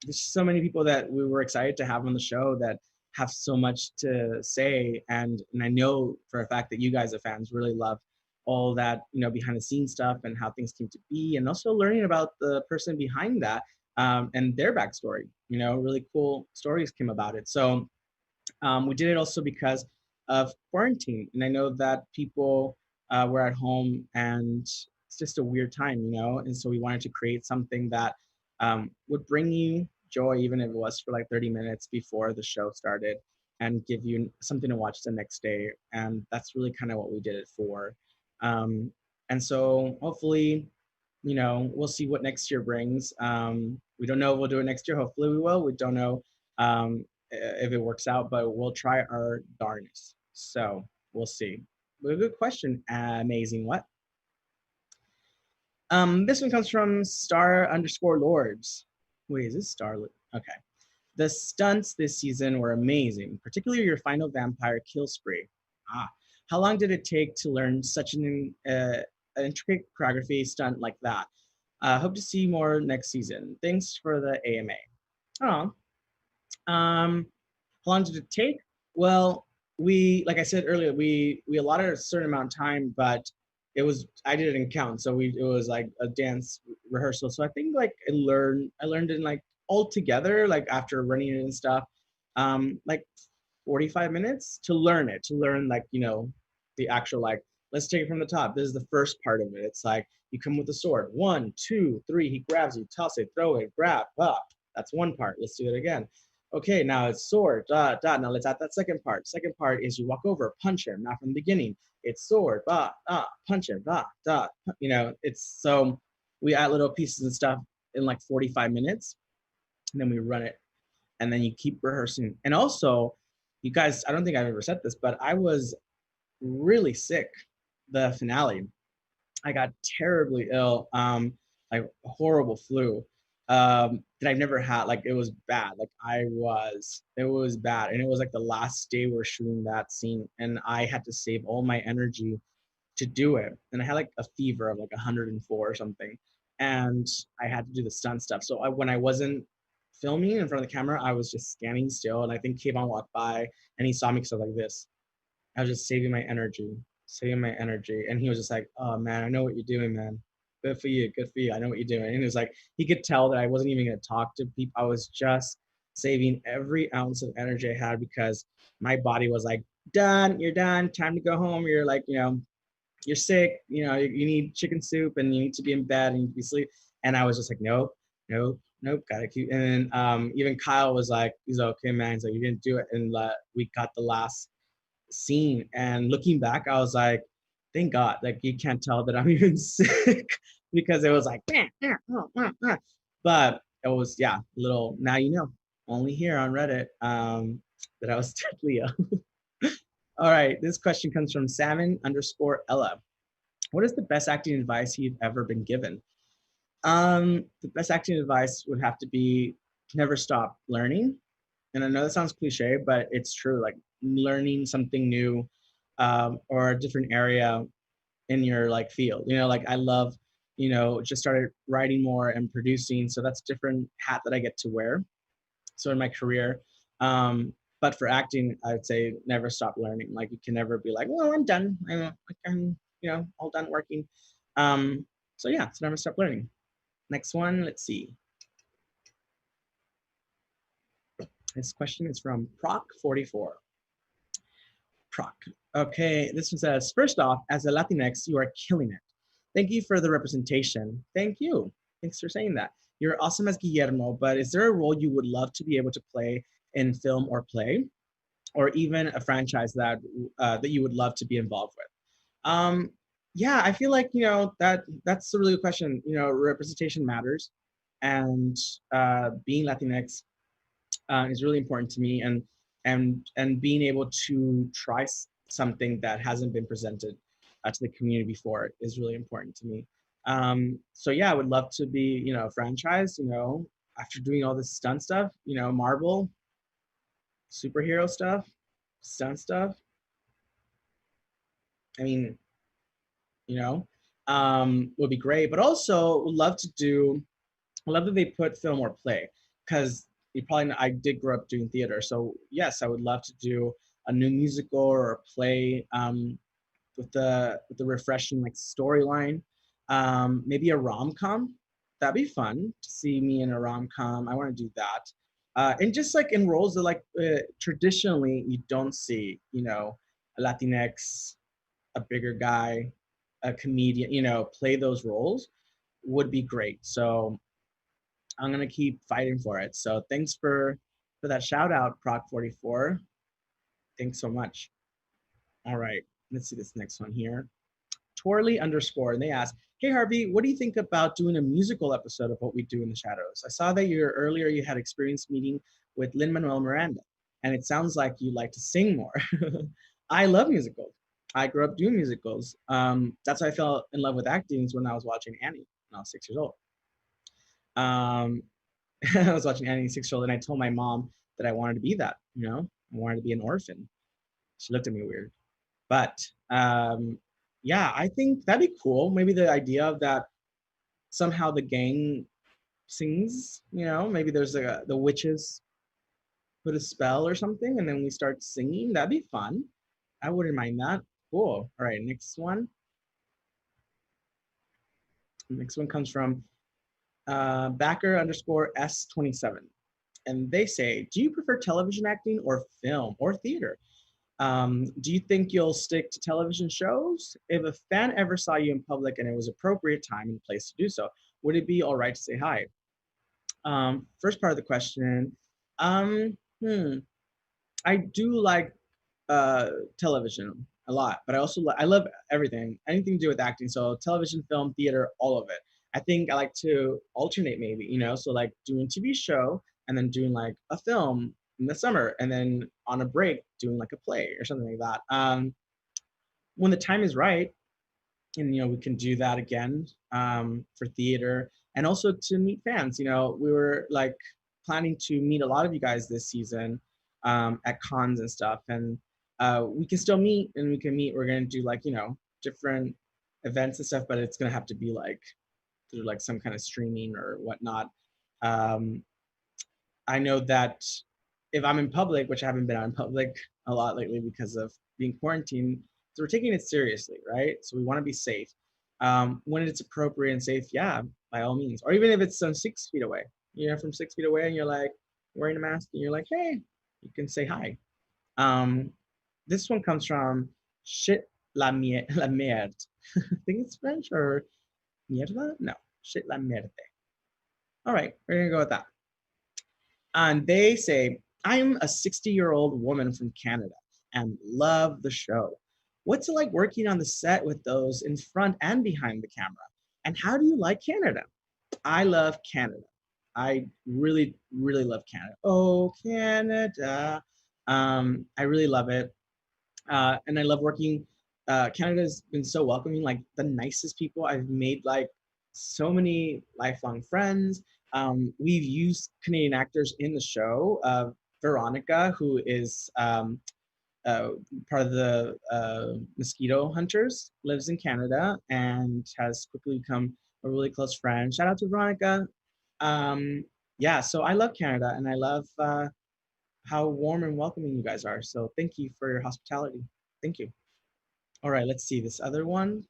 S1: there's so many people that we were excited to have on the show that have so much to say. And I know for a fact that you guys, the fans, really love all that, behind the scenes stuff and how things came to be, and also learning about the person behind that, and their backstory. Really cool stories came about it. So we did it also because of quarantine, and I know that people were at home, and it's just a weird time, and so we wanted to create something that would bring you joy, even if it was for like 30 minutes before the show started, and give you something to watch the next day. And that's really kind of what we did it for. And so hopefully, we'll see what next year brings. We don't know if we'll do it next year. Hopefully we will. We don't know if it works out, but we'll try our darnest. So we'll see. But a good question. Amazing. What? This one comes from star_lords. Wait, is this star? Okay. The stunts this season were amazing, particularly your final vampire kill spree. How long did it take to learn such an intricate choreography stunt like that? Hope to see more next season. Thanks for the AMA. Oh, how long did it take? Well, like I said earlier, we allotted a certain amount of time, but I didn't count, so it was like a dance rehearsal. So I think like I learned it like all together, like after running it and stuff, like 45 minutes to learn like, the actual, like, let's take it from the top. This is the first part of it. It's like you come with the sword, 1, 2, 3, he grabs you, toss it, throw it, grab, that's one part. Let's do it again. Okay, now it's sword, now let's add that second part. Second part is you walk over, punch him. Not from the beginning, it's sword, punch him, it's, so we add little pieces and stuff in like 45 minutes, and then we run it, and then you keep rehearsing. And also, you guys, I don't think I've ever said this, but I was really sick the finale. I got terribly ill, like horrible flu, that I've never had. Like, it was bad. Like, it was bad. And it was like the last day we're shooting that scene, and I had to save all my energy to do it. And I had like a fever of like 104 or something, and I had to do the stunt stuff. So when I wasn't filming in front of the camera, I was just standing still. And I think Kayvon walked by and he saw me, because I was like this. I was just saving my energy. And he was just like, oh man, I know what you're doing, man. Good for you. I know what you're doing. And it was like, he could tell that I wasn't even going to talk to people. I was just saving every ounce of energy I had, because my body was like, done, you're done, time to go home. You're like, you're sick, you need chicken soup, and you need to be in bed, and you need to be asleep. And I was just like, nope, gotta keep. And then even Kyle was like, he's like, okay, man. He's like, you didn't do it. And we got the last scene. And looking back, I was like, thank God, like you can't tell that I'm even sick because it was like, but it was, yeah, little, now you know, only here on Reddit that I was deadly ill. All right, this question comes from salmon_Ella. What is the best acting advice you've ever been given? The best acting advice would have to be never stop learning. And I know that sounds cliche, but it's true. Like learning something new or a different area in your like field. You know, like I love, you know, just started writing more and producing. So that's a different hat that I get to wear. So in my career, but for acting, I would say never stop learning. Like you can never be like, well, I'm done. I'm you know, all done working. So yeah, so never stop learning. Next one, let's see. This question is from Proc44. Proc. Okay, this one says, first off, as a Latinx, you are killing it. Thank you for the representation. Thank you. Thanks for saying that. You're awesome as Guillermo, but is there a role you would love to be able to play in film or play, or even a franchise that that you would love to be involved with? Yeah, I feel like, you know, that's a really good question. You know, representation matters, and being Latinx is really important to me, and being able to try something that hasn't been presented to the community before is really important to me. So yeah, I would love to be, you know, a franchise, you know, after doing all this stunt stuff, you know, Marvel, superhero stuff, stunt stuff. I mean, you know, would be great. But also would love to do, I love that they put film or play, because you probably know, I did grow up doing theater. So yes, I would love to do a new musical or a play with the refreshing like storyline. Maybe a rom-com. That'd be fun to see me in a rom-com. I want to do that. And just like in roles that like traditionally you don't see, you know, a Latinx, a bigger guy, a comedian, you know, play those roles would be great. So I'm gonna keep fighting for it. So thanks for that shout out, Proc44. Thanks so much. All right, let's see this next one here. Twirly_, and they ask, hey Harvey, what do you think about doing a musical episode of What We Do in the Shadows? I saw that earlier you had experience meeting with Lin-Manuel Miranda, and it sounds like you like to sing more. I love musicals. I grew up doing musicals. That's why I fell in love with acting when I was watching Annie when I was 6 years old. I was watching Annie 6 years old, and I told my mom that I wanted to be that, you know, I wanted to be an orphan. She looked at me weird. But yeah, I think that'd be cool. Maybe the idea of that somehow the gang sings, you know, maybe there's the witches put a spell or something, and then we start singing. That'd be fun. I wouldn't mind that. Cool. All right, next one. Next one comes from backer_S27. And they say, do you prefer television acting or film or theater? Do you think you'll stick to television shows? If a fan ever saw you in public and it was appropriate time and place to do so, would it be all right to say hi? First part of the question, um, hmm, I do like television a lot, but I also I love everything, anything to do with acting. So television, film, theater, all of it. I think I like to alternate, maybe, you know, so like doing a TV show and then doing like a film in the summer, and then on a break doing like a play or something like that. When the time is right, and you know, we can do that again for theater, and also to meet fans. You know, we were like planning to meet a lot of you guys this season at cons and stuff, and we can still meet, and we can meet. We're gonna do like, you know, different events and stuff, but it's gonna have to be like through like some kind of streaming or whatnot. Um, I know that if I'm in public, which I haven't been out in public a lot lately because of being quarantined, so we're taking it seriously, right? So we want to be safe. When it's appropriate and safe, yeah, by all means. Or even if it's 6 feet away, you know, from 6 feet away, and you're like wearing a mask, and you're like, hey, you can say hi. This one comes from shit la merde. I think it's French, or mierda? No, shit la merde. All right, we're gonna go with that. And they say, I'm a 60-year-old woman from Canada, and love the show. What's it like working on the set with those in front and behind the camera? And how do you like Canada? I love Canada. I really, really love Canada. Oh, Canada. I really love it. And I love working. Canada's been so welcoming, like the nicest people. I've made like so many lifelong friends. We've used Canadian actors in the show. Veronica, who is uh, part of the mosquito hunters, lives in Canada and has quickly become a really close friend. Shout out to Veronica. Yeah, so I love Canada and I love how warm and welcoming you guys are. So thank you for your hospitality. Thank you. All right, let's see. This other one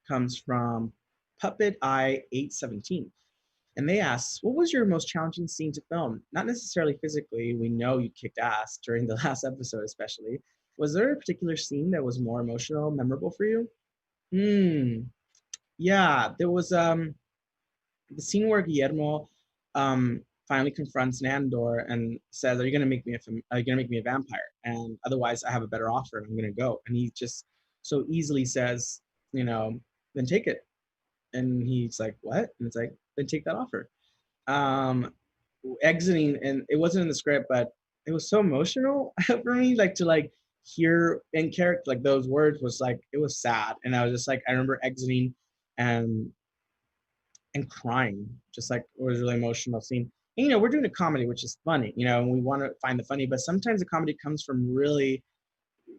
S1: comes from Puppet Eye 817. And they asked, what was your most challenging scene to film? Not necessarily physically. We know you kicked ass during the last episode, especially. Was there a particular scene that was more emotional, memorable for you? Yeah, there was the scene where Guillermo finally confronts Nandor and says, "Are you gonna make me are you gonna make me a vampire? And otherwise, I have a better offer. And I'm gonna go." And he just so easily says, "You know, then take it." And he's like, "What?" And it's like, "Then take that offer." Um, Exiting, and it wasn't in the script, but it was so emotional for me, like to like hear in character, like those words was like it was sad, and I was just like, I remember exiting and crying, just like it was a really emotional scene. And, you know, we're doing a comedy, which is funny, you know, and we want to find the funny, but sometimes the comedy comes from really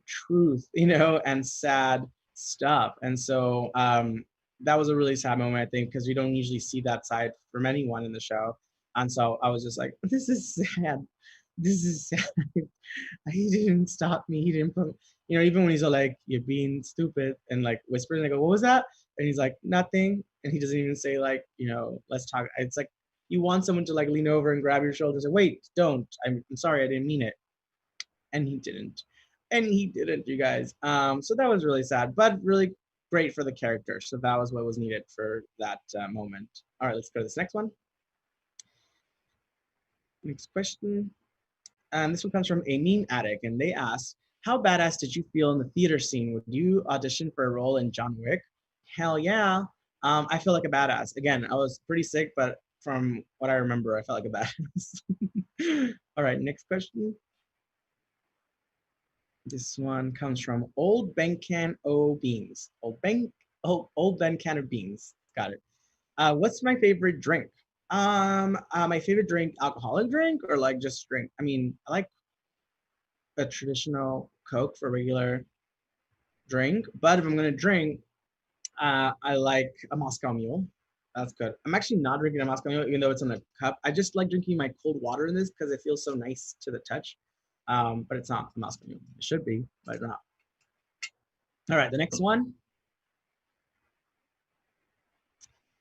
S1: truth, you know, and sad stuff. And so that was a really sad moment, I think, because we don't usually see that side from anyone in the show. And so I was just like, this is sad. This is sad. He didn't stop me. He didn't put, you know, even when he's all like, you're being stupid and like whispering, I go, what was that? And he's like, nothing. And he doesn't even say like, you know, let's talk. It's like, you want someone to like lean over and grab your shoulders and wait, don't. I'm sorry, I didn't mean it. And he didn't. And he didn't, you guys. So that was really sad, but really great for the character. So that was what was needed for that moment. All right, let's go to this next one. Next question. This one comes from a meme addict, and they ask, how badass did you feel in the theater scene? Would you audition for a role in John Wick? Hell yeah. I feel like a badass. Again, I was pretty sick, but from what I remember, I felt like a badass. All right, next question. This one comes from Old Ben Can O Beans. Old Ben Can of Beans. Got it. What's my favorite drink? My favorite drink, alcoholic drink or like just drink? I mean, I like a traditional Coke for regular drink, but if I'm gonna drink, I like a Moscow Mule. That's good. I'm actually not drinking a Moscow Mule, even though it's in a cup. I just like drinking my cold water in this because it feels so nice to the touch. But it's not a Moscow Mule. It should be, but it's not. All right, the next one.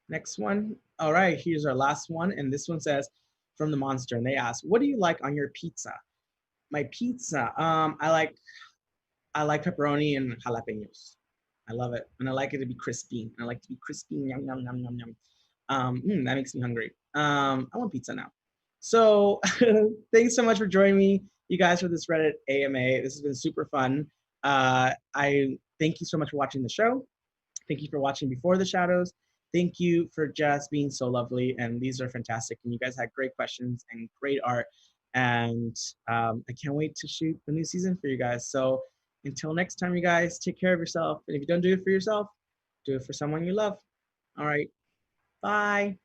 S1: Next one. All right, here's our last one. And this one says, from the monster. And they ask, what do you like on your pizza? My pizza. I like pepperoni and jalapenos. I love it. And I like it to be crispy. I like to be crispy. Yum, yum, yum, yum, yum. That makes me hungry. I want pizza now. So thanks so much for joining me, you guys, for this Reddit AMA. This has been super fun. I thank you so much for watching the show. Thank you for watching Before the Shadows. Thank you for just being so lovely. And these are fantastic. And you guys had great questions and great art. And I can't wait to shoot the new season for you guys. So until next time, you guys, take care of yourself. And if you don't do it for yourself, do it for someone you love. All right. Bye.